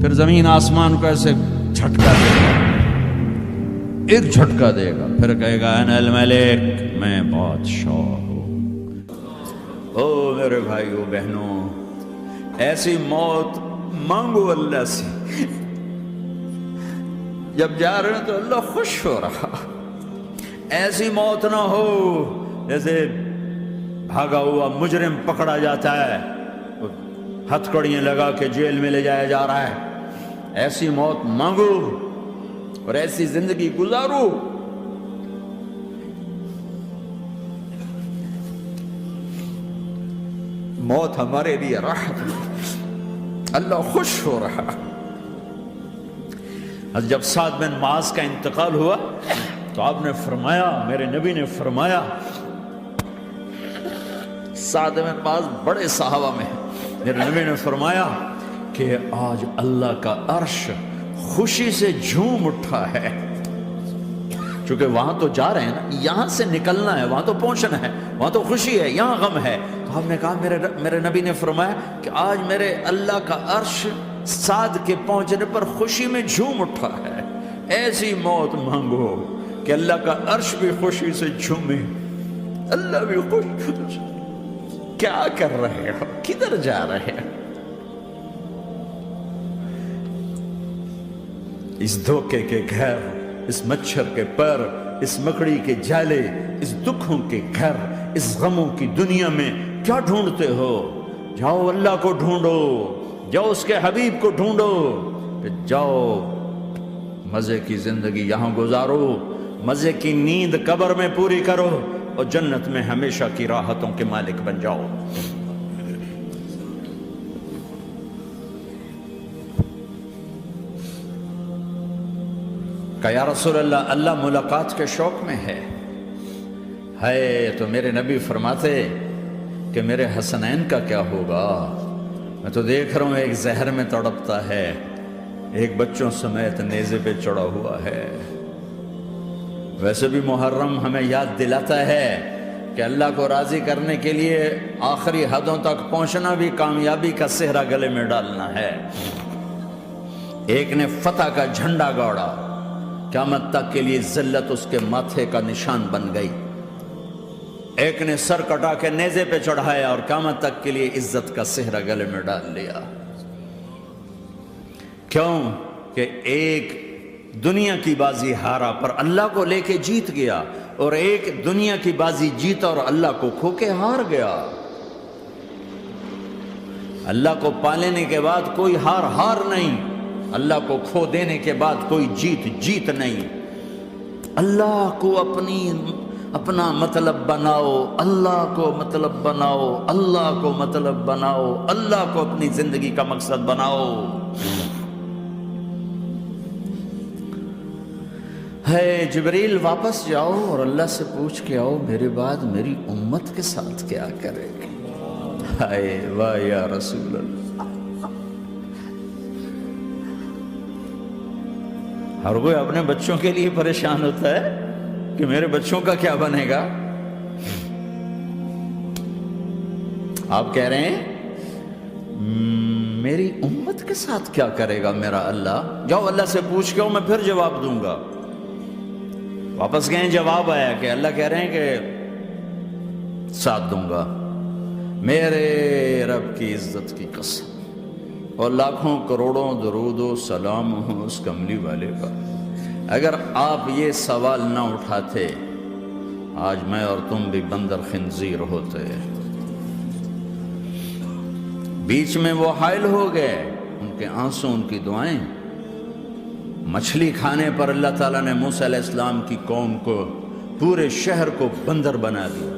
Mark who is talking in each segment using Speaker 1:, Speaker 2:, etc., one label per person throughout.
Speaker 1: پھر زمین آسمان کو ایسے جھٹکا دے گا، ایک جھٹکا دے گا، پھر کہے گا انا الملک، میں بادشاہ ہوں۔ او میرے بھائیو بہنوں، ایسی موت مانگو اللہ سے، جب جا رہے ہیں تو اللہ خوش ہو رہا۔ ایسی موت نہ ہو جیسے بھاگا ہوا مجرم پکڑا جاتا ہے، ہتھکڑیاں لگا کے جیل میں لے جایا جا رہا ہے۔ ایسی موت مانگو اور ایسی زندگی گزارو۔ موت ہمارے لیے راحت ہے، اللہ خوش ہو رہا۔ جب سعد بن معاذ کا انتقال ہوا تو آپ نے فرمایا، میرے نبی نے فرمایا، سعد بن معاذ بڑے صحابہ میں ہیں، میرے نبی نے فرمایا کہ آج اللہ کا عرش خوشی سے جھوم اٹھا ہے، چونکہ وہاں تو جا رہے ہیں نا، یہاں سے نکلنا ہے، وہاں تو پہنچنا ہے، وہاں تو خوشی ہے، یہاں غم ہے۔ تو آپ نے کہا، میرے نبی نے فرمایا کہ آج میرے اللہ کا عرش سعد کے پہنچنے پر خوشی میں جھوم اٹھا ہے۔ ایسی موت مانگو کہ اللہ کا عرش بھی خوشی سے جھومے، اللہ بھی خوش۔ کیا کر رہے ہو؟ کدھر جا رہے ہو؟ اس دھوکے کے گھر، اس مچھر کے پر، اس مکڑی کے جالے، اس دکھوں کے گھر، اس غموں کی دنیا میں کیا ڈھونڈتے ہو؟ جاؤ اللہ کو ڈھونڈو، جاؤ اس کے حبیب کو ڈھونڈو، کہ جاؤ مزے کی زندگی یہاں گزارو، مزے کی نیند قبر میں پوری کرو، اور جنت میں ہمیشہ کی راحتوں کے مالک بن جاؤ۔ کہ یا رسول اللہ، اللہ ملاقات کے شوق میں ہے۔ تو میرے نبی فرماتے کہ میرے حسنین کا کیا ہوگا؟ میں تو دیکھ رہا ہوں ایک زہر میں تڑپتا ہے، ایک بچوں سمیت نیزے پہ چڑھا ہوا ہے۔ ویسے بھی محرم ہمیں یاد دلاتا ہے کہ اللہ کو راضی کرنے کے لیے آخری حدوں تک پہنچنا بھی کامیابی کا صحرا گلے میں ڈالنا ہے۔ ایک نے فتح کا جھنڈا گاڑا، قیامت تک کے لیے ذلت اس کے ماتھے کا نشان بن گئی۔ ایک نے سر کٹا کے نیزے پہ چڑھایا اور قیامت تک کے لیے عزت کا صحرا گلے میں ڈال لیا۔ کیوں کہ ایک دنیا کی بازی ہارا پر اللہ کو لے کے جیت گیا، اور ایک دنیا کی بازی جیتا اور اللہ کو کھو کے ہار گیا۔ اللہ کو پا لینے کے بعد کوئی ہار نہیں، اللہ کو کھو دینے کے بعد کوئی جیت نہیں۔ اللہ کو اپنا مطلب بناؤ، اللہ کو مطلب بناؤ، اللہ کو مطلب بناؤ، اللہ کو اپنی زندگی کا مقصد بناؤ۔ جبریل واپس جاؤ اور اللہ سے پوچھ کے آؤ، میرے بعد میری امت کے ساتھ کیا کرے گی؟ واہ یا رسول اللہ۔ ہر کوئی اپنے بچوں کے لیے پریشان ہوتا ہے کہ میرے بچوں کا کیا بنے گا۔ آپ کہہ رہے ہیں میری امت کے ساتھ کیا کرے گا میرا اللہ؟ جاؤ اللہ سے پوچھ کے میں پھر جواب دوں گا۔ واپس گئے، جواب آیا کہ اللہ کہہ رہے ہیں کہ ساتھ دوں گا، میرے رب کی عزت کی قسم، اور لاکھوں کروڑوں درود و سلام ہوں اس کملی والے کا۔ اگر آپ یہ سوال نہ اٹھاتے، آج میں اور تم بھی بندر خنزیر ہوتے۔ بیچ میں وہ حائل ہو گئے، ان کے آنسو، ان کی دعائیں۔ مچھلی کھانے پر اللہ تعالیٰ نے موسیٰ علیہ السلام کی قوم کو، پورے شہر کو بندر بنا دیا۔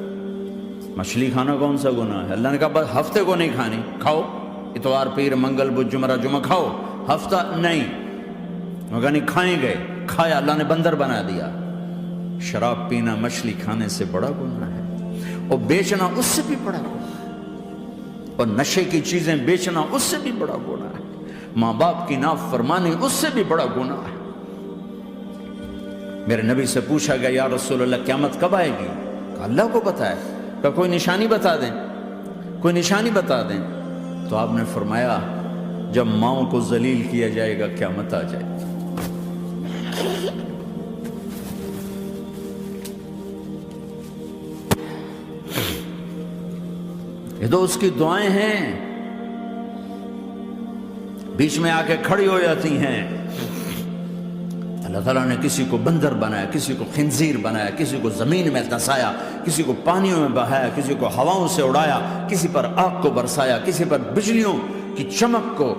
Speaker 1: مچھلی کھانا کون سا گناہ ہے؟ اللہ نے کہا بس ہفتے کو نہیں کھانی، کھاؤ، اتوار پیر منگل بدھ جمعہ جمعہ کھاؤ، ہفتہ نہیں۔ مگر نہیں کھائیں گے، کھایا، اللہ نے بندر بنا دیا۔ شراب پینا مچھلی کھانے سے بڑا گناہ ہے، اور بیچنا اس سے بھی بڑا گناہ ہے، اور نشے کی چیزیں بیچنا اس سے بھی بڑا گناہ ہے، ماں باپ کی نافرمانی اس سے بھی بڑا گناہ ہے۔ میرے نبی سے پوچھا گیا یا رسول اللہ قیامت کب آئے گی؟ کہا اللہ کو پتہ ہے۔ کہا کوئی نشانی بتا دیں، کوئی نشانی بتا دیں۔ تو آپ نے فرمایا جب ماؤں کو ذلیل کیا جائے گا قیامت آ جائے گی۔ یہ تو اس کی دعائیں ہیں، بیچ میں آ کے کھڑی ہو جاتی ہیں۔ اللہ تعالیٰ نے کسی کو بندر بنایا، کسی کو خنزیر بنایا، کسی کو زمین میں دھسایا، کسی کو پانیوں میں بہایا، کسی کو ہواؤں سے اڑایا، کسی پر آگ کو برسایا، کسی پر بجلیوں کی چمک کو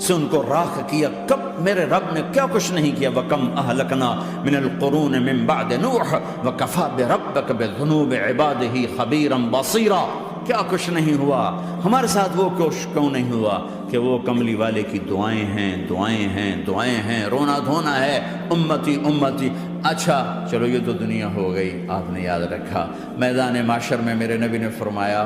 Speaker 1: سے ان کو راکھ کیا۔ کب میرے رب نے کیا کچھ نہیں کیا۔ وَكَمْ أَهْلَكْنَا مِنَ الْقُرُونِ مِنْ بَعْدِ نُوحٍ وَكَفَى بِرَبِّكَ بِذُنُوبِ عِبَادِهِ خَبِيرًا بَصِيرًا۔ کیا کچھ نہیں ہوا ہمارے ساتھ، وہ کچھ کیوں نہیں ہوا کہ وہ کملی والے کی دعائیں ہیں، دعائیں ہیں، دعائیں ہیں، رونا دھونا ہے، امتی امتی۔ اچھا چلو یہ تو دنیا ہو گئی، آپ نے یاد رکھا میدان معاشر میں میرے نبی نے فرمایا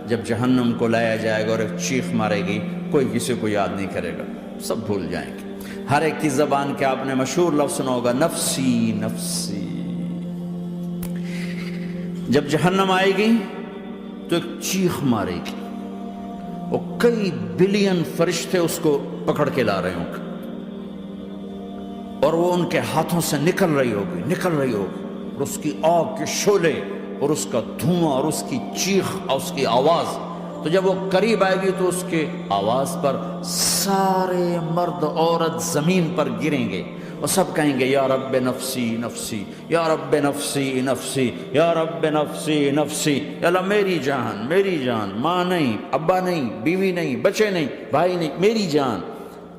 Speaker 1: جب جہنم کو لایا جائے گا اور ایک چیخ مارے گی، کوئی کسی کو یاد نہیں کرے گا، سب بھول جائیں گے۔ ہر ایک کی زبان کے آپ نے مشہور لفظ سنا ہوگا، نفسی نفسی۔ جب جہنم آئے گی تو ایک چیخ مارے گی، اور کئی بلین فرشتے اس کو پکڑ کے لا رہے ہوں گے، اور وہ ان کے ہاتھوں سے نکل رہی ہوگی اور اس کی آگ کے شعلے اور اس کا دھواں اور اس کی چیخ اور اس کی آواز۔ تو جب وہ قریب آئے گی تو اس کے آواز پر سارے مرد عورت زمین پر گریں گے اور سب کہیں گے یا رب نفسی نفسی، یا رب نفسی نفسی، یا رب نفسی نفسی۔ یا اللہ میری جان، میری جان، ماں نہیں، ابا نہیں، بیوی نہیں، بچے نہیں، بھائی نہیں، میری جان۔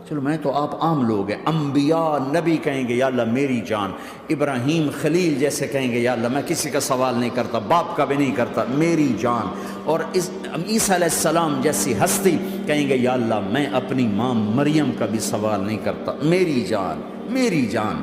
Speaker 1: چلو میں تو آپ عام لوگ ہیں، انبیاء نبی کہیں گے یا اللہ میری جان، ابراہیم خلیل جیسے کہیں گے یا اللہ میں کسی کا سوال نہیں کرتا، باپ کا بھی نہیں کرتا، میری جان۔ اور عیسیٰ علیہ السلام جیسی ہستی کہیں گے یا اللہ میں اپنی ماں مریم کا بھی سوال نہیں کرتا، میری جان، میری جان۔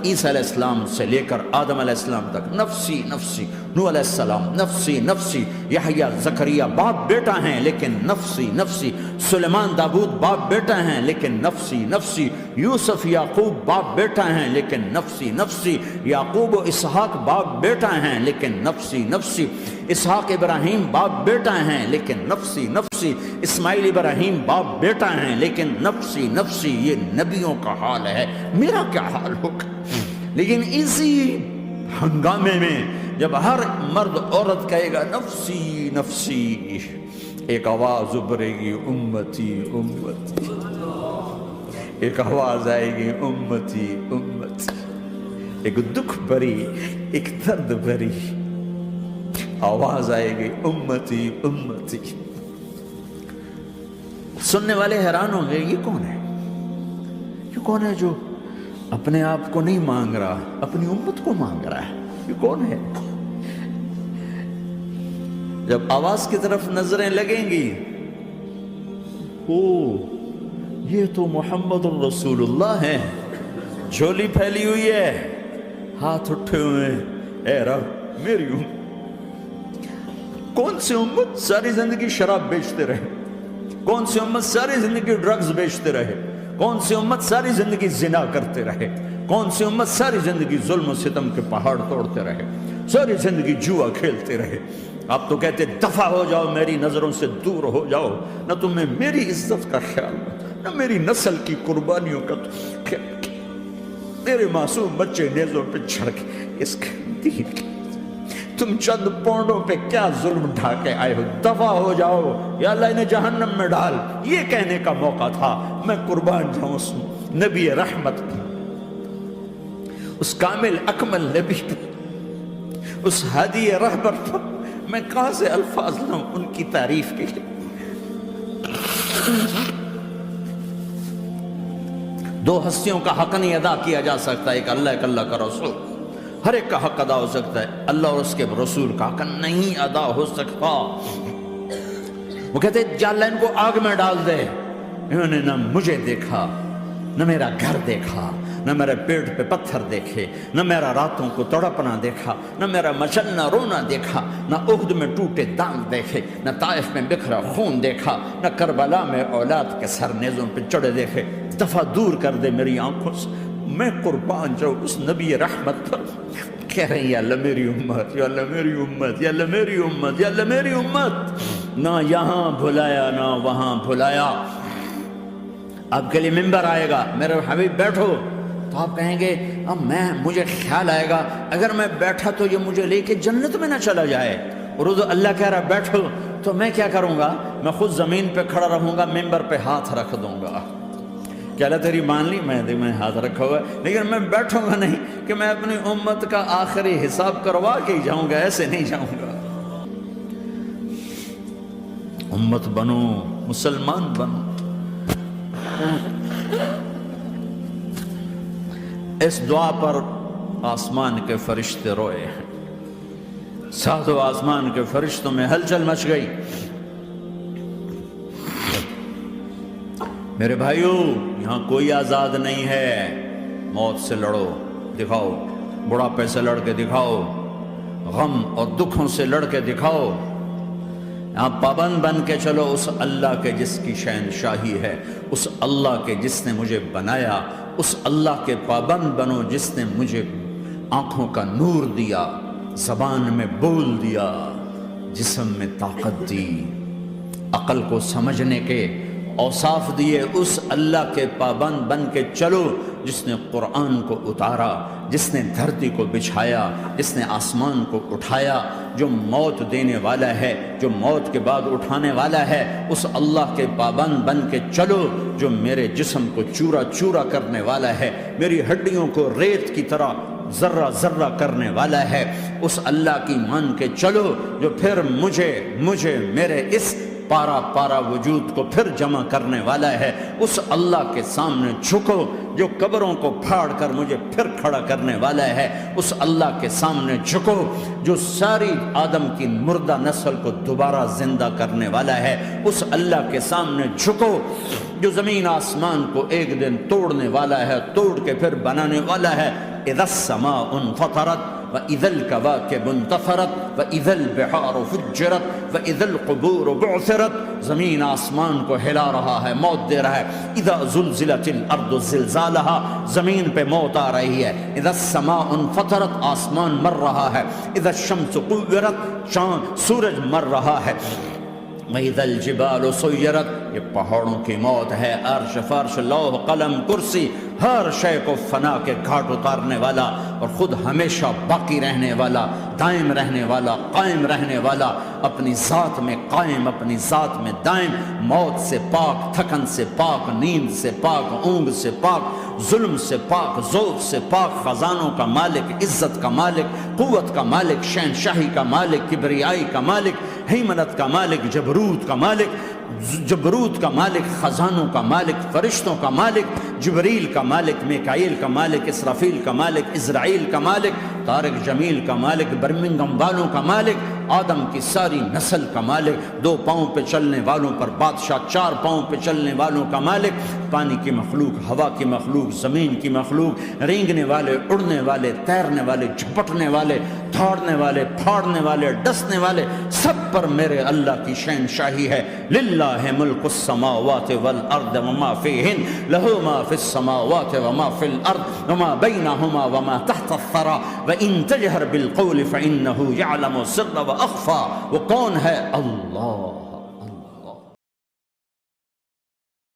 Speaker 1: عیسیٰ علیہ السلام سے لے کر آدم علیہ السلام تک نفسی نفسی، نوح علیہ السلام نفسی نفسی، یحییٰ زکریا باپ بیٹا ہیں لیکن نفسی نفسی، سلیمان داؤد باپ بیٹا ہیں لیکن نفسی نفسی، یوسف یعقوب باپ بیٹا ہیں لیکن نفسی نفسی، یعقوب و اسحاق باپ بیٹا ہیں لیکن نفسی نفسی، اسحاق ابراہیم باپ بیٹا ہیں لیکن نفسی نفسی، اسماعیل ابراہیم باپ بیٹا ہیں لیکن نفسی نفسی۔ یہ نبیوں کا حال ہے، میرا کیا حال ہوگا؟ لیکن اسی ہنگامے میں جب ہر مرد عورت کہے گا نفسی نفسی، ایک آواز ابھرے گی امتی امتی، ایک آواز آئے گی امتی امتی، ایک دکھ بھری، ایک درد بھری آواز آئے گی امتی امتی۔ سننے والے حیران ہوں گے یہ کون ہے، یہ کون ہے جو اپنے آپ کو نہیں مانگ رہا، اپنی امت کو مانگ رہا ہے، یہ کون ہے؟ جب آواز کی طرف نظریں لگیں گی، او یہ تو محمد الرسول اللہ ہے، جھولی پھیلی ہوئی ہے، ہاتھ اٹھے ہوئے ہیں، اے رب میری امت۔ کون سی امت ساری زندگی شراب بیچتے رہے، کون سی امت ساری زندگی ڈرگز بیچتے رہے، کون سی امت ساری زندگی زنا کرتے رہے، کون سی امت ساری زندگی ظلم و ستم کے پہاڑ توڑتے رہے، ساری زندگی جوا کھیلتے رہے۔ آپ تو کہتے دفع ہو جاؤ، میری نظروں سے دور ہو جاؤ، نہ تمہیں میری عزت کا خیال، نہ میری نسل کی قربانیوں کا خیال، میرے معصوم بچے نیزوں پہ چڑھ کے اس کے دین کی تم چند پونڈوں پہ کیا ظلم ڈھا کے آئے ہو، دفع ہو جاؤ، یا اللہ انہیں جہنم میں ڈال۔ یہ کہنے کا موقع تھا، میں قربان جاؤں اس نبی رحمت کی، اس کامل اکمل نبی پر، اس ہادی رہبر پر میں کہاں سے الفاظ لوں ان کی تعریف کے لیے۔ دو ہستیوں کا حق نہیں ادا کیا جا سکتا، ایک اللہ، ایک اللہ کا رسول۔ ہر ایک کا حق ادا ہو سکتا ہے، اللہ اور اس کے رسول کا حق نہیں ادا ہو سکتا۔ وہ کہتے جا اللہ ان کو آگ میں ڈال دے، انہوں نے نہ مجھے دیکھا، نہ میرا گھر دیکھا، نہ میرے پیٹ پہ پتھر دیکھے، نہ میرا راتوں کو تڑپنا دیکھا، نہ میرا مچلنا رونا دیکھا، نہ احد میں ٹوٹے دانت دیکھے، نہ طائف میں بکھرا خون دیکھا، نہ کربلا میں اولاد کے سر نیزوں پہ چڑھے دیکھے۔ دفعہ دور کر دے میری آنکھوں سے، میں قربان جاؤں اس نبی رحمت پر۔ کہہ رہے ہیں یا اللہ میری امت، یا اللہ میری امت، یا اللہ میری امت، یا اللہ میری امت۔ نہ یہاں بھلایا نہ وہاں بھلایا، آپ کے لیے ممبر آئے گا، میرے حبیب بیٹھو، تو آپ کہیں گے اب مجھے خیال آئے گا اگر میں بیٹھا تو یہ مجھے لے کے جنت میں نہ چلا جائے، اور اللہ کہہ رہا بیٹھو، تو میں کیا کروں گا؟ میں خود زمین پہ کھڑا رہوں گا، ممبر پہ ہاتھ رکھ دوں گا کہ اللہ تیری مان لی، میں ہاتھ رکھا ہوا ہے، لیکن میں بیٹھوں گا نہیں کہ میں اپنی امت کا آخری حساب کروا کے ہی جاؤں گا، ایسے نہیں جاؤں گا۔ امت بنو، مسلمان بنو۔ اس دعا پر آسمان کے فرشتے روئے ہیں، ساتوں آسمان کے فرشتوں میں ہلچل مچ گئی۔ میرے بھائیو، یہاں کوئی آزاد نہیں ہے، موت سے لڑو، دکھاؤ، بڑھاپے سے لڑ کے دکھاؤ، غم اور دکھوں سے لڑ کے دکھاؤ، یہاں پابند بن کے چلو اس اللہ کے جس کی شہنشاہی ہے، اس اللہ کے جس نے مجھے بنایا، اس اللہ کے پابند بنو جس نے مجھے آنکھوں کا نور دیا، زبان میں بول دیا، جسم میں طاقت دی، عقل کو سمجھنے کے اوصاف دیے، اس اللہ کے پابند بن کے چلو جس نے قرآن کو اتارا، جس نے دھرتی کو بچھایا، جس نے آسمان کو اٹھایا، جو موت دینے والا ہے، جو موت کے بعد اٹھانے والا ہے، اس اللہ کے پابند بن کے چلو جو میرے جسم کو چورا چورا کرنے والا ہے، میری ہڈیوں کو ریت کی طرح ذرہ ذرہ کرنے والا ہے، اس اللہ کی مان کے چلو جو پھر مجھے میرے اس پارا پارا وجود کو پھر جمع کرنے والا ہے، اس اللہ کے سامنے جھکو جو قبروں کو پھاڑ کر مجھے پھر کھڑا کرنے والا ہے، اس اللہ کے سامنے جھکو جو ساری آدم کی مردہ نسل کو دوبارہ زندہ کرنے والا ہے، اس اللہ کے سامنے جھکو جو زمین آسمان کو ایک دن توڑنے والا ہے، توڑ کے پھر بنانے والا ہے۔ اذا السماء انفطرت وَإِذَا الْكَوَاكِبُ انتَثَرَتْ وَإِذَا الْبِحَارُ فُجِّرَتْ وَإِذَا الْقُبُورُ بُعْثِرَتْ، زمین آسمان کو ہلا رہا ہے، موت دے رہا ہے۔ اِذَا زُلْزِلَتِ الْأَرْضُ زِلْزَالَهَا، زمین پہ موت آ رہی ہے۔ اِذَا السَّمَاءُ انفطرت، آسمان مر رہا ہے۔ اِذَا الشَّمْسُ كُوِّرَتْ، سورج مر رہا ہے۔ وَإِذَا الْجِبَالُ سُيِّرَتْ، یہ پہاڑوں کی موت ہے۔ عرش فرش لوح قلم کرسی، ہر شے کو فنا کے گھاٹ اتارنے والا اور خود ہمیشہ باقی رہنے والا، دائم رہنے والا، قائم رہنے والا، اپنی ذات میں قائم، اپنی ذات میں دائم، موت سے پاک، تھکن سے پاک، نیند سے پاک، اونگ سے پاک، ظلم سے پاک، ذوق سے پاک، خزانوں کا مالک، عزت کا مالک، قوت کا مالک، شہنشاہی کا مالک، کبریائی کا مالک، ہیمنت کا مالک، جبروت کا مالک، خزانوں کا مالک، فرشتوں کا مالک، جبریل کا مالک، میکائیل کا مالک، اسرافیل کا مالک، اسرائیل کا مالک، طارق جمیل کا مالک، برمنگم والوں کا مالک، آدم کی ساری نسل کا مالک، 2 پاؤں پہ چلنے والوں پر بادشاہ، 4 پاؤں پہ چلنے والوں کا مالک، پانی کی مخلوق، ہوا کی مخلوق، زمین کی مخلوق، رینگنے والے، اڑنے والے، تیرنے والے، جھپٹنے والے، دھاڑنے والے، پھاڑنے والے، ڈسنے والے، سب پر میرے اللہ کی شہنشاہی ہے۔ للہ ملک السماوات والارض وما فیہن، لہ ما فی السماوات وما فی الارض وما بینہما وما تحت الثری وان تجہر بالقول فانہ یعلم السر واخفی۔ وہ کون ہے؟ اللہ۔